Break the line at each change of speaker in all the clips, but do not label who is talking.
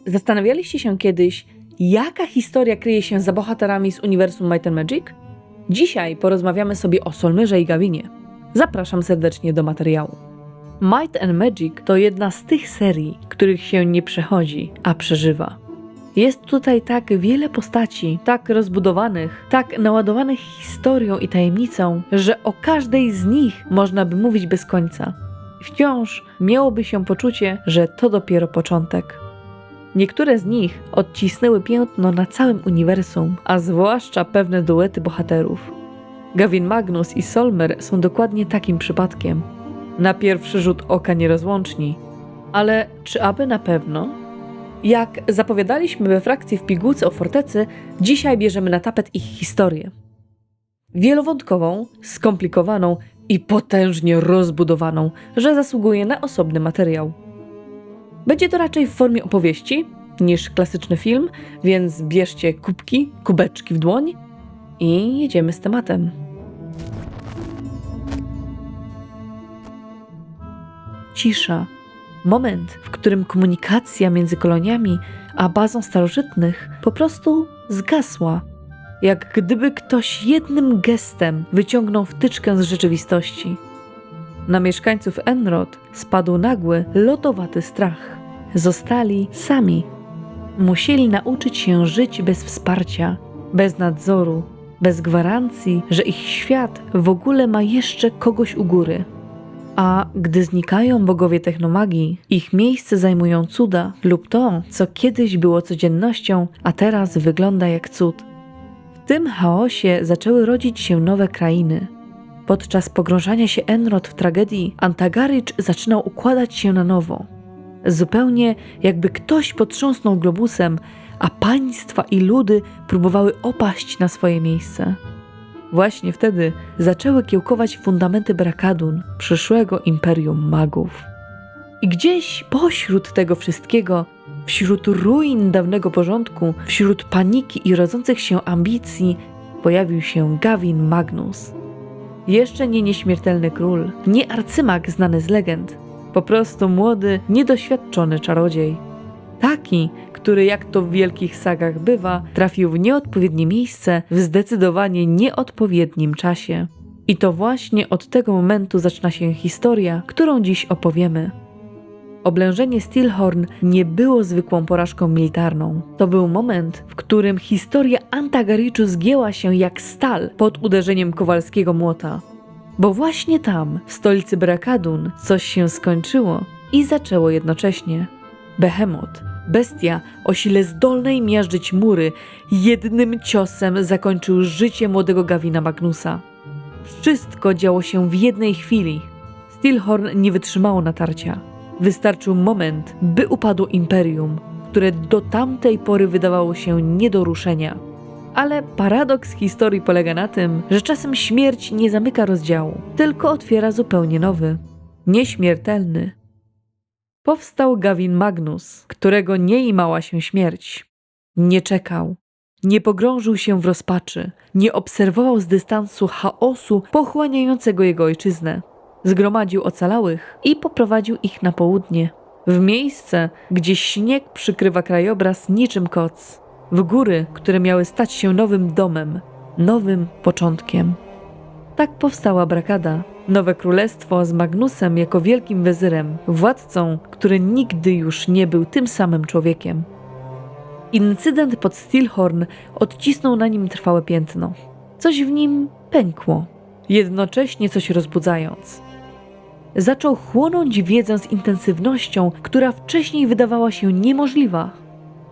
Zastanawialiście się kiedyś, jaka historia kryje się za bohaterami z uniwersum Might and Magic? Dzisiaj porozmawiamy sobie o Solmyrze i Gavinie. Zapraszam serdecznie do materiału. Might and Magic to jedna z tych serii, których się nie przechodzi, a przeżywa. Jest tutaj tak wiele postaci, tak rozbudowanych, tak naładowanych historią i tajemnicą, że o każdej z nich można by mówić bez końca. Wciąż miałoby się poczucie, że to dopiero początek. Niektóre z nich odcisnęły piętno na całym uniwersum, a zwłaszcza pewne duety bohaterów. Gavin Magnus i Solmer są dokładnie takim przypadkiem. Na pierwszy rzut oka nierozłączni. Ale czy aby na pewno? Jak zapowiadaliśmy we frakcji w pigułce o fortecy, dzisiaj bierzemy na tapet ich historię. Wielowątkową, skomplikowaną i potężnie rozbudowaną, że zasługuje na osobny materiał. Będzie to raczej w formie opowieści niż klasyczny film, więc bierzcie kubki, kubeczki w dłoń i jedziemy z tematem. Cisza. Moment, w którym komunikacja między koloniami a bazą starożytnych po prostu zgasła. Jak gdyby ktoś jednym gestem wyciągnął wtyczkę z rzeczywistości. Na mieszkańców Enrod spadł nagły, lodowaty strach. Zostali sami. Musieli nauczyć się żyć bez wsparcia, bez nadzoru, bez gwarancji, że ich świat w ogóle ma jeszcze kogoś u góry. A gdy znikają bogowie technomagii, ich miejsce zajmują cuda lub to, co kiedyś było codziennością, a teraz wygląda jak cud. W tym chaosie zaczęły rodzić się nowe krainy. Podczas pogrążania się Enrod w tragedii, Antagarycz zaczynał układać się na nowo. Zupełnie jakby ktoś potrząsnął globusem, a państwa i ludy próbowały opaść na swoje miejsce. Właśnie wtedy zaczęły kiełkować fundamenty Brakadun, przyszłego imperium magów. I gdzieś pośród tego wszystkiego, wśród ruin dawnego porządku, wśród paniki i rodzących się ambicji, pojawił się Gavin Magnus. Jeszcze nie nieśmiertelny król, nie arcymag znany z legend, po prostu młody, niedoświadczony czarodziej. Taki, który jak to w wielkich sagach bywa, trafił w nieodpowiednie miejsce w zdecydowanie nieodpowiednim czasie. I to właśnie od tego momentu zaczyna się historia, którą dziś opowiemy. Oblężenie Stilhorn nie było zwykłą porażką militarną. To był moment, w którym historia Antagaryczu zgięła się jak stal pod uderzeniem kowalskiego młota. Bo właśnie tam, w stolicy Brakadun, coś się skończyło i zaczęło jednocześnie. Behemoth, bestia o sile zdolnej miażdżyć mury, jednym ciosem zakończył życie młodego Gavina Magnusa. Wszystko działo się w jednej chwili. Stilhorn nie wytrzymało natarcia. Wystarczył moment, by upadło imperium, które do tamtej pory wydawało się nie do ruszenia. Ale paradoks historii polega na tym, że czasem śmierć nie zamyka rozdziału, tylko otwiera zupełnie nowy, nieśmiertelny. Powstał Gavin Magnus, którego nie imała się śmierć. Nie czekał, nie pogrążył się w rozpaczy, nie obserwował z dystansu chaosu pochłaniającego jego ojczyznę. Zgromadził ocalałych i poprowadził ich na południe, w miejsce, gdzie śnieg przykrywa krajobraz niczym koc, w góry, które miały stać się nowym domem, nowym początkiem. Tak powstała Brakada, nowe królestwo z Magnusem jako wielkim wezyrem, władcą, który nigdy już nie był tym samym człowiekiem. Incydent pod Stilhorn odcisnął na nim trwałe piętno. Coś w nim pękło, jednocześnie coś rozbudzając. Zaczął chłonąć wiedzę z intensywnością, która wcześniej wydawała się niemożliwa.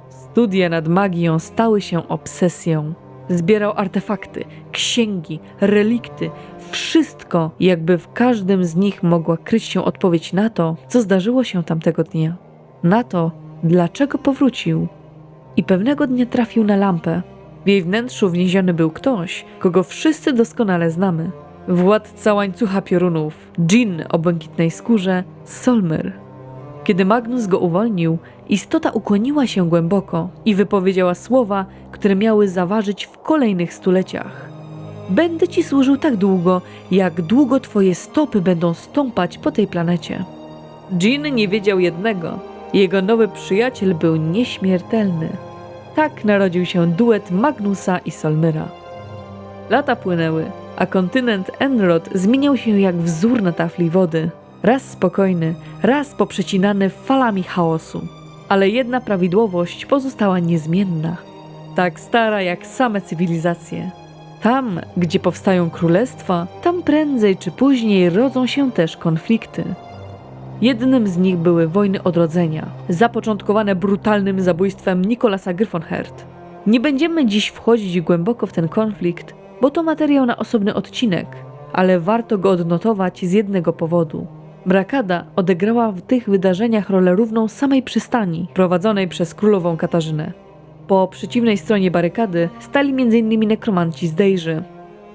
Studia nad magią stały się obsesją. Zbierał artefakty, księgi, relikty, wszystko, jakby w każdym z nich mogła kryć się odpowiedź na to, co zdarzyło się tamtego dnia. Na to, dlaczego powrócił. I pewnego dnia trafił na lampę. W jej wnętrzu wnieziony był ktoś, kogo wszyscy doskonale znamy. Władca łańcucha piorunów, dżinn o błękitnej skórze, Solmer. Kiedy Magnus go uwolnił, istota ukłoniła się głęboko i wypowiedziała słowa, które miały zaważyć w kolejnych stuleciach. Będę ci służył tak długo, jak długo twoje stopy będą stąpać po tej planecie. Dżinn nie wiedział jednego. Jego nowy przyjaciel był nieśmiertelny. Tak narodził się duet Magnusa i Solmyra. Lata płynęły, a kontynent Enrod zmieniał się jak wzór na tafli wody. Raz spokojny, raz poprzecinany falami chaosu. Ale jedna prawidłowość pozostała niezmienna. Tak stara jak same cywilizacje. Tam, gdzie powstają królestwa, tam prędzej czy później rodzą się też konflikty. Jednym z nich były wojny odrodzenia, zapoczątkowane brutalnym zabójstwem Nicolasa Gryfonhert. Nie będziemy dziś wchodzić głęboko w ten konflikt, bo to materiał na osobny odcinek, ale warto go odnotować z jednego powodu. Brakada odegrała w tych wydarzeniach rolę równą samej przystani, prowadzonej przez królową Katarzynę. Po przeciwnej stronie barykady stali m.in. nekromanci z Dejrzy.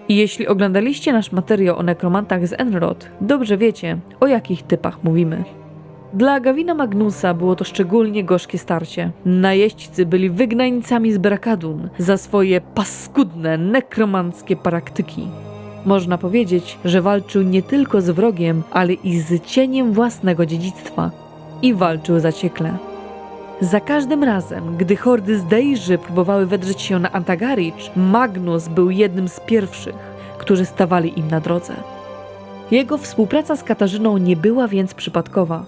I jeśli oglądaliście nasz materiał o nekromantach z Enrod, dobrze wiecie, o jakich typach mówimy. Dla Gavina Magnusa było to szczególnie gorzkie starcie. Najeźdźcy byli wygnańcami z Brakadun za swoje paskudne, nekromanckie praktyki. Można powiedzieć, że walczył nie tylko z wrogiem, ale i z cieniem własnego dziedzictwa. I walczył zaciekle. Za każdym razem, gdy hordy z Dejrzy próbowały wedrzeć się na Antagaricz, Magnus był jednym z pierwszych, którzy stawali im na drodze. Jego współpraca z Katarzyną nie była więc przypadkowa.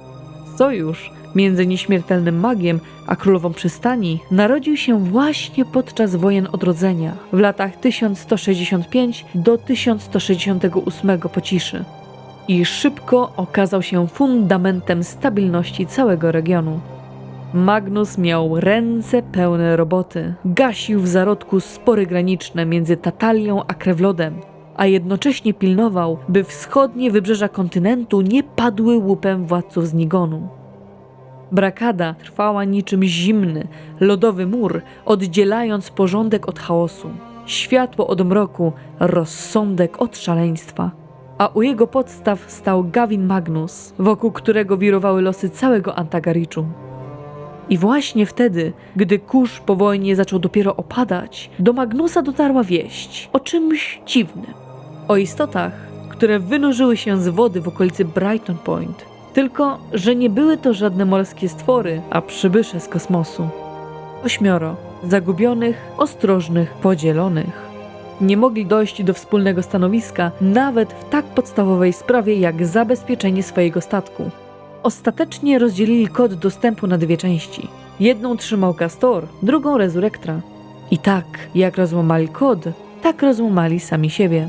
Sojusz między nieśmiertelnym magiem a królową przystani narodził się właśnie podczas wojen odrodzenia w latach 1165 do 1168 po ciszy i szybko okazał się fundamentem stabilności całego regionu. Magnus miał ręce pełne roboty, gasił w zarodku spory graniczne między Tatalią a Krewlodem, a jednocześnie pilnował, by wschodnie wybrzeża kontynentu nie padły łupem władców z Nigonu. Brakada trwała niczym zimny, lodowy mur, oddzielając porządek od chaosu, światło od mroku, rozsądek od szaleństwa. A u jego podstaw stał Gavin Magnus, wokół którego wirowały losy całego Antagariczu. I właśnie wtedy, gdy kurz po wojnie zaczął dopiero opadać, do Magnusa dotarła wieść o czymś dziwnym. O istotach, które wynurzyły się z wody w okolicy Brighton Point. Tylko, że nie były to żadne morskie stwory, a przybysze z kosmosu. 8, zagubionych, ostrożnych, podzielonych. Nie mogli dojść do wspólnego stanowiska nawet w tak podstawowej sprawie jak zabezpieczenie swojego statku. Ostatecznie rozdzielili kod dostępu na 2 części. Jedną trzymał Castor, drugą Resurrectra. I tak, jak rozłamali kod, tak rozłamali sami siebie.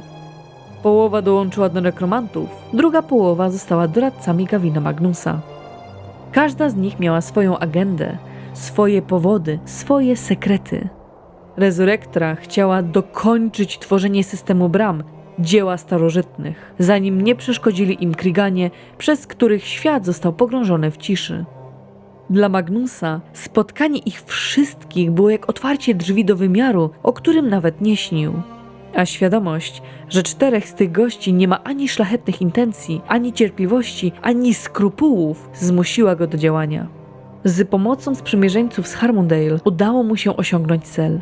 Połowa dołączyła do nekromantów, druga połowa została doradcami Gavina Magnusa. Każda z nich miała swoją agendę, swoje powody, swoje sekrety. Resurrectra chciała dokończyć tworzenie systemu bram, dzieła starożytnych, zanim nie przeszkodzili im Kriganie, przez których świat został pogrążony w ciszy. Dla Magnusa spotkanie ich wszystkich było jak otwarcie drzwi do wymiaru, o którym nawet nie śnił. A świadomość, że 4 z tych gości nie ma ani szlachetnych intencji, ani cierpliwości, ani skrupułów, zmusiła go do działania. Z pomocą sprzymierzeńców z Harmondale udało mu się osiągnąć cel.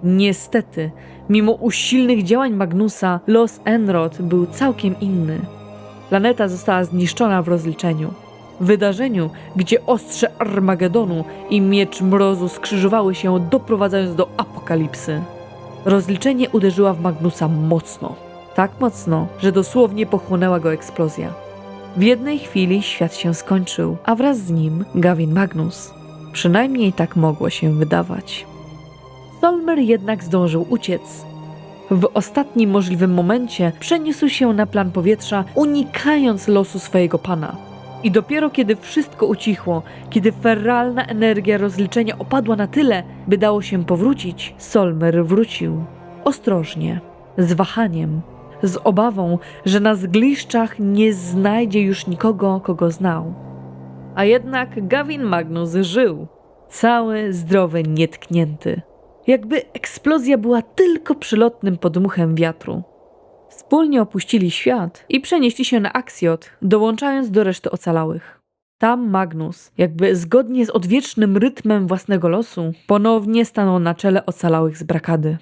Niestety, mimo usilnych działań Magnusa, los Enrod był całkiem inny. Planeta została zniszczona w rozliczeniu. Wydarzeniu, gdzie ostrze Armagedonu i miecz mrozu skrzyżowały się, doprowadzając do apokalipsy. Rozliczenie uderzyła w Magnusa mocno. Tak mocno, że dosłownie pochłonęła go eksplozja. W jednej chwili świat się skończył, a wraz z nim Gavin Magnus. Przynajmniej tak mogło się wydawać. Solmer jednak zdążył uciec. W ostatnim możliwym momencie przeniósł się na plan powietrza, unikając losu swojego pana. I dopiero kiedy wszystko ucichło, kiedy feralna energia rozliczenia opadła na tyle, by dało się powrócić, Solmer wrócił. Ostrożnie, z wahaniem, z obawą, że na zgliszczach nie znajdzie już nikogo, kogo znał. A jednak Gavin Magnus żył, cały, zdrowy, nietknięty. Jakby eksplozja była tylko przylotnym podmuchem wiatru. Wspólnie opuścili świat i przenieśli się na Axiot, dołączając do reszty ocalałych. Tam Magnus, jakby zgodnie z odwiecznym rytmem własnego losu, ponownie stanął na czele ocalałych z Brakady.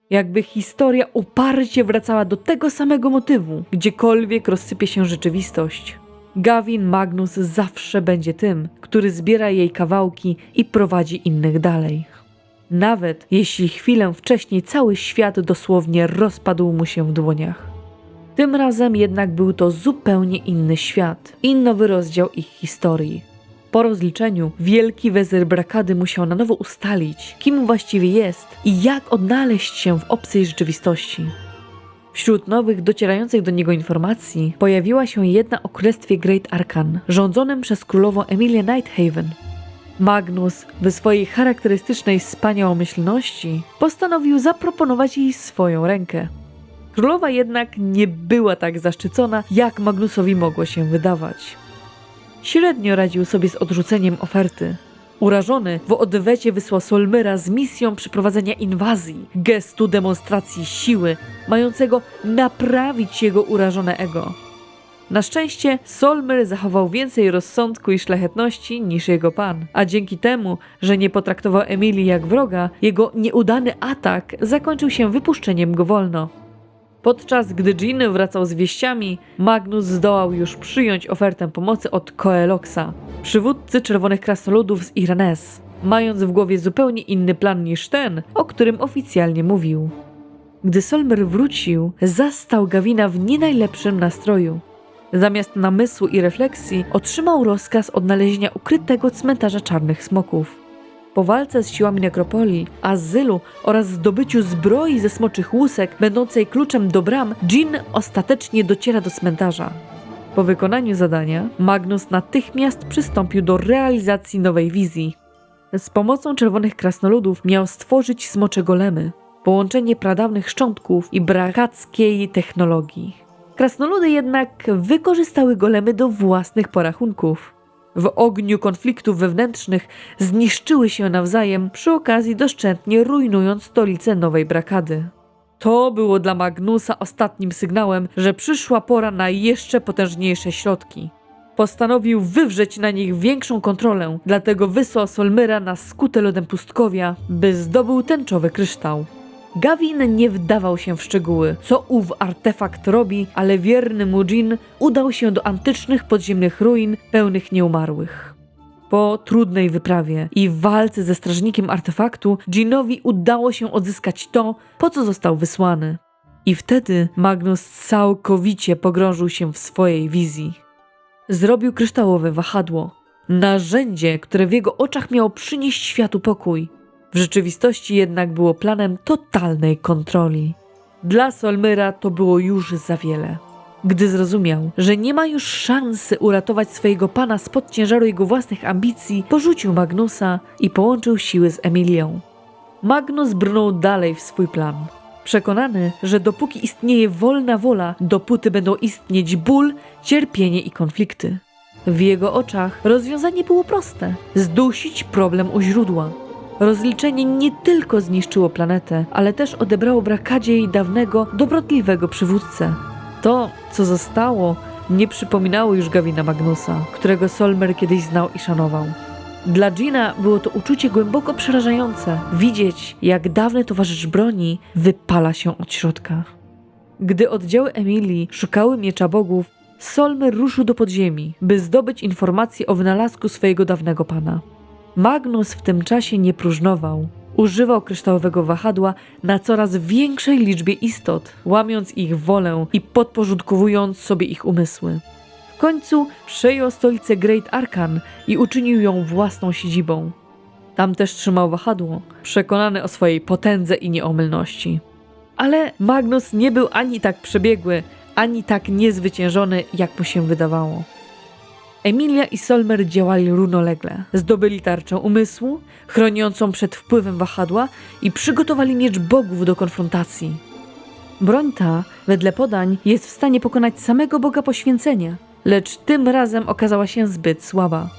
Jakby historia uparcie wracała do tego samego motywu, gdziekolwiek rozsypie się rzeczywistość. Gavin Magnus zawsze będzie tym, który zbiera jej kawałki i prowadzi innych dalej. Nawet jeśli chwilę wcześniej cały świat dosłownie rozpadł mu się w dłoniach. Tym razem jednak był to zupełnie inny świat i nowy rozdział ich historii. Po rozliczeniu wielki wezyr Brakady musiał na nowo ustalić, kim właściwie jest i jak odnaleźć się w obcej rzeczywistości. Wśród nowych, docierających do niego informacji pojawiła się jedna o królestwie Great Arkan, rządzonym przez królową Emilię Nighthaven. Magnus, w swojej charakterystycznej wspaniałomyślności, postanowił zaproponować jej swoją rękę. Królowa jednak nie była tak zaszczycona, jak Magnusowi mogło się wydawać. Średnio radził sobie z odrzuceniem oferty. Urażony w odwecie wysłał Solmyra z misją przeprowadzenia inwazji, gestu demonstracji siły, mającego naprawić jego urażone ego. Na szczęście Solmyr zachował więcej rozsądku i szlachetności niż jego pan, a dzięki temu, że nie potraktował Emilii jak wroga, jego nieudany atak zakończył się wypuszczeniem go wolno. Podczas gdy Jean wracał z wieściami, Magnus zdołał już przyjąć ofertę pomocy od Coeloxa, przywódcy Czerwonych Krasnoludów z Irenes, mając w głowie zupełnie inny plan niż ten, o którym oficjalnie mówił. Gdy Solmyr wrócił, zastał Gavina w nie najlepszym nastroju. Zamiast namysłu i refleksji otrzymał rozkaz odnalezienia ukrytego cmentarza czarnych smoków. Po walce z siłami nekropolii, azylu oraz zdobyciu zbroi ze smoczych łusek będącej kluczem do bram, Jean ostatecznie dociera do cmentarza. Po wykonaniu zadania Magnus natychmiast przystąpił do realizacji nowej wizji. Z pomocą Czerwonych Krasnoludów miał stworzyć smocze golemy, połączenie pradawnych szczątków i brakackiej technologii. Krasnoludy jednak wykorzystały golemy do własnych porachunków. W ogniu konfliktów wewnętrznych zniszczyły się nawzajem, przy okazji doszczętnie rujnując stolicę Nowej Brakady. To było dla Magnusa ostatnim sygnałem, że przyszła pora na jeszcze potężniejsze środki. Postanowił wywrzeć na nich większą kontrolę, dlatego wysłał Solmyra na skute lodem pustkowia, by zdobył tęczowy kryształ. Gavin nie wdawał się w szczegóły, co ów artefakt robi, ale wierny mu Jean udał się do antycznych podziemnych ruin pełnych nieumarłych. Po trudnej wyprawie i walce ze strażnikiem artefaktu, Jeanowi udało się odzyskać to, po co został wysłany. I wtedy Magnus całkowicie pogrążył się w swojej wizji. Zrobił kryształowe wahadło, narzędzie, które w jego oczach miało przynieść światu pokój. W rzeczywistości jednak było planem totalnej kontroli. Dla Solmyra to było już za wiele. Gdy zrozumiał, że nie ma już szansy uratować swojego pana spod ciężaru jego własnych ambicji, porzucił Magnusa i połączył siły z Emilią. Magnus brnął dalej w swój plan. Przekonany, że dopóki istnieje wolna wola, dopóty będą istnieć ból, cierpienie i konflikty. W jego oczach rozwiązanie było proste: zdusić problem u źródła. Rozliczenie nie tylko zniszczyło planetę, ale też odebrało Brakadzie jej dawnego, dobrotliwego przywódcę. To, co zostało, nie przypominało już Gavina Magnusa, którego Solmyr kiedyś znał i szanował. Dla Jeana było to uczucie głęboko przerażające, widzieć, jak dawny towarzysz broni wypala się od środka. Gdy oddziały Emilii szukały miecza bogów, Solmyr ruszył do podziemi, by zdobyć informacje o wynalazku swojego dawnego pana. Magnus w tym czasie nie próżnował. Używał kryształowego wahadła na coraz większej liczbie istot, łamiąc ich wolę i podporządkowując sobie ich umysły. W końcu przejął stolicę Great Arkan i uczynił ją własną siedzibą. Tam też trzymał wahadło, przekonany o swojej potędze i nieomylności. Ale Magnus nie był ani tak przebiegły, ani tak niezwyciężony, jak mu się wydawało. Emilia i Solmyr działali równolegle. Zdobyli tarczę umysłu, chroniącą przed wpływem wahadła i przygotowali miecz bogów do konfrontacji. Broń ta, wedle podań, jest w stanie pokonać samego Boga Poświęcenia, lecz tym razem okazała się zbyt słaba.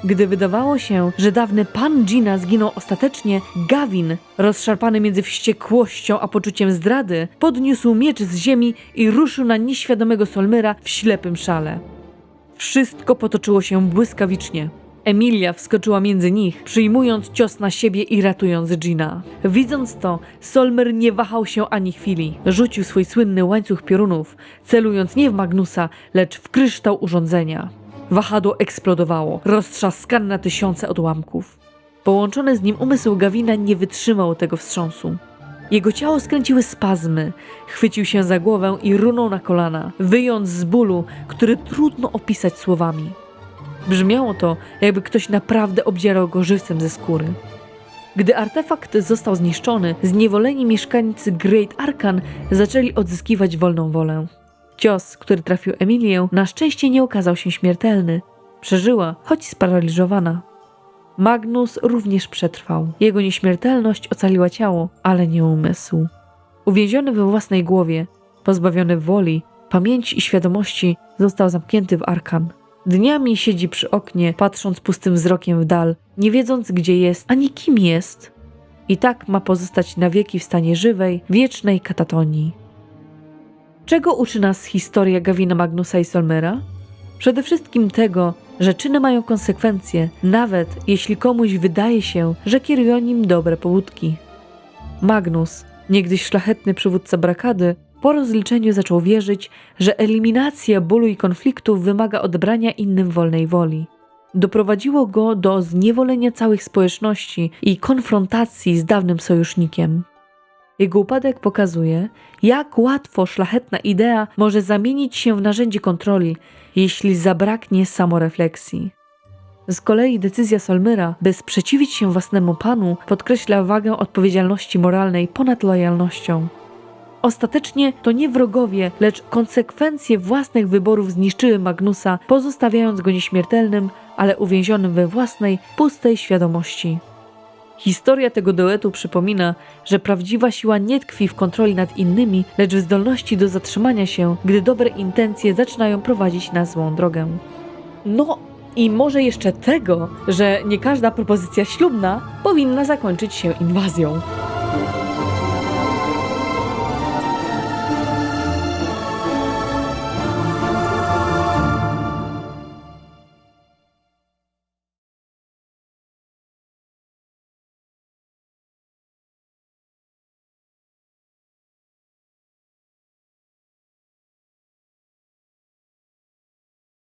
Gdy wydawało się, że dawny pan Jeana zginął ostatecznie, Gavin, rozszarpany między wściekłością a poczuciem zdrady, podniósł miecz z ziemi i ruszył na nieświadomego Solmyra w ślepym szale. Wszystko potoczyło się błyskawicznie. Emilia wskoczyła między nich, przyjmując cios na siebie i ratując Gina. Widząc to, Solmer nie wahał się ani chwili. Rzucił swój słynny łańcuch piorunów, celując nie w Magnusa, lecz w kryształ urządzenia. Wahadło eksplodowało, roztrzaskane na tysiące odłamków. Połączony z nim umysł Gavina nie wytrzymał tego wstrząsu. Jego ciało skręciły spazmy, chwycił się za głowę i runął na kolana, wyjąc z bólu, który trudno opisać słowami. Brzmiało to, jakby ktoś naprawdę obdzierał go żywcem ze skóry. Gdy artefakt został zniszczony, zniewoleni mieszkańcy Great Arkan zaczęli odzyskiwać wolną wolę. Cios, który trafił Emilię, na szczęście nie okazał się śmiertelny. Przeżyła, choć sparaliżowana. Magnus również przetrwał. Jego nieśmiertelność ocaliła ciało, ale nie umysł. Uwięziony we własnej głowie, pozbawiony woli, pamięci i świadomości, został zamknięty w Arkan. Dniami siedzi przy oknie, patrząc pustym wzrokiem w dal, nie wiedząc gdzie jest, ani kim jest. I tak ma pozostać na wieki w stanie żywej, wiecznej katatonii. Czego uczy nas historia Gavina Magnusa i Solmera? Przede wszystkim tego, że czyny mają konsekwencje, nawet jeśli komuś wydaje się, że kierują nim dobre pobudki. Magnus, niegdyś szlachetny przywódca Brakady, po rozliczeniu zaczął wierzyć, że eliminacja bólu i konfliktów wymaga odebrania innym wolnej woli. Doprowadziło go do zniewolenia całych społeczności i konfrontacji z dawnym sojusznikiem. Jego upadek pokazuje, jak łatwo szlachetna idea może zamienić się w narzędzie kontroli, jeśli zabraknie samorefleksji. Z kolei decyzja Solmera, by sprzeciwić się własnemu panu, podkreśla wagę odpowiedzialności moralnej ponad lojalnością. Ostatecznie to nie wrogowie, lecz konsekwencje własnych wyborów zniszczyły Magnusa, pozostawiając go nieśmiertelnym, ale uwięzionym we własnej, pustej świadomości. Historia tego duetu przypomina, że prawdziwa siła nie tkwi w kontroli nad innymi, lecz w zdolności do zatrzymania się, gdy dobre intencje zaczynają prowadzić na złą drogę. No i może jeszcze tego, że nie każda propozycja ślubna powinna zakończyć się inwazją.